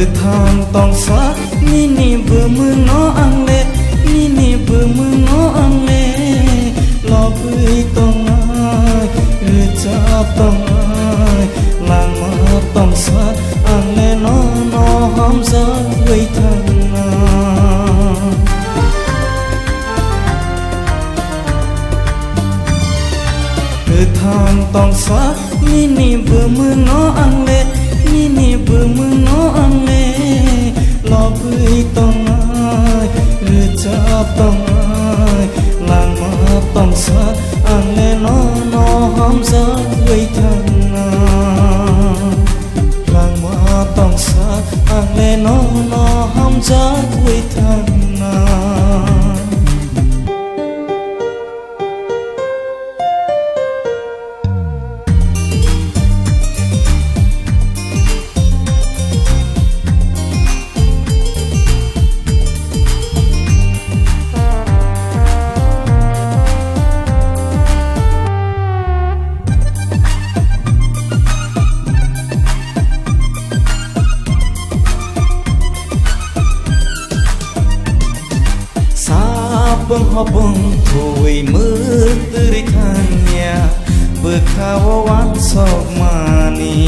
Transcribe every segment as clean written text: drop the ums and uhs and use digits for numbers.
thang tong sa ni ni bơ mưa nó ăn lệ ni ni bơ mưa nó ăn lệ lo bơi tong ai cha tong ai làng mà tong sa ăn lệ nó hom ra quay thang thang tong sa ni ni bơ mưa nó ăn lệ ni ni bơ mưa nó ăn lệ lo bơi tong ai cha tong ai làng mà tong sa ăn lệ nó hom ra quay thang làng mà tong sa ăn lệ nó hom ra quay thang bông hoa bông thổi mưa tươi than nhà bờ khao ván sọc mani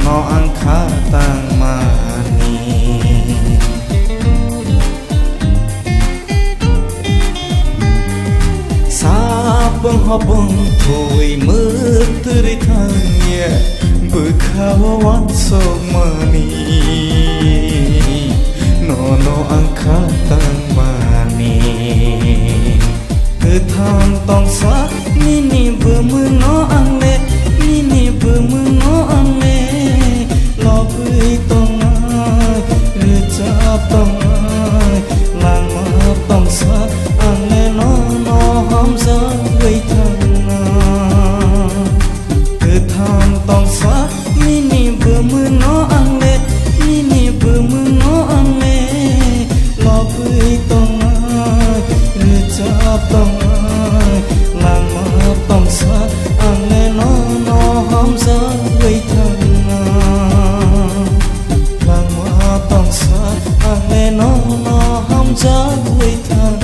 nó ăn khá tang mani sa bông hoa bông thổi mưa tươi than nhà bờ khao ván sọc mani nó ăn khá tang mani thang tong sa ni ni bơ mưa nó ăn lệ ni ni bơ mưa nó ăn lệ lo bơi tong ai cha tong ai làng mà tong sa ăn lệ nó hom ra quay thang thang tong sa ni ni bơ mưa nó ăn lệ ni ni bơ mưa nó ăn lệ lo bơi tong ai cha tong ai làng mà tong sa ăn lệ nó hom ra quay thang làng mà tong sa ăn lệ nó hom ra quay thang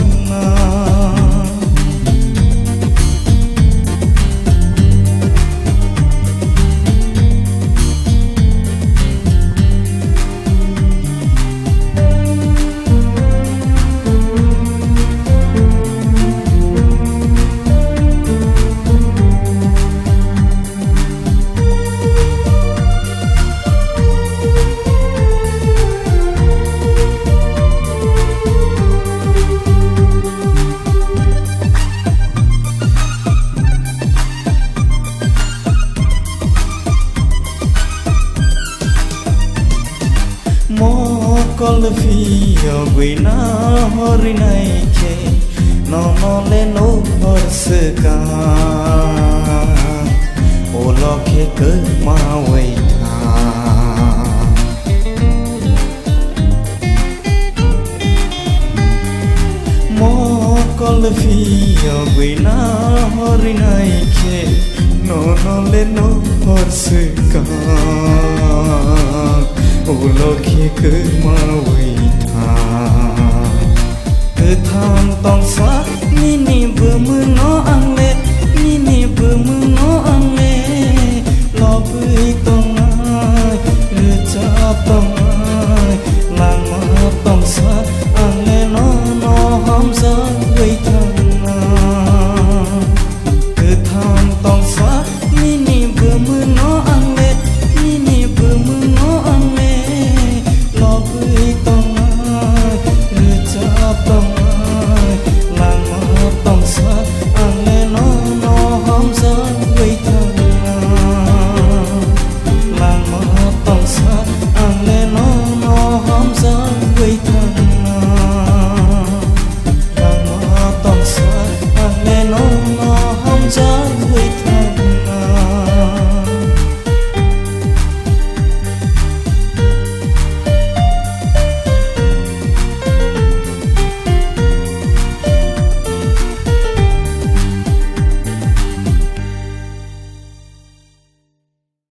con le fio guina hori nai ke no le no hor se ka o lo ke ke ma wei tha mo con le fio guina hori nai ke no le no hor se ka ô lo kia cứ ma quỳ thang tong sa ni ni bơ mưa nó ăn lệ ni ni bơ mưa nó ăn lệ lo bơi tong ai cha tong ai làng mà tong sa ăn lệ nó hom ra quay thang thang tong sa ni ni bơ mưa nó ăn lệ ni ni bơ mưa nó ăn lệ lo bơi tong ai cha tong ai làng mà tong sa ăn lệ nó hom ra quay thang làng mà tong sa ăn lệ nó hom ra quay thang làng mà tong sa ăn lệ nó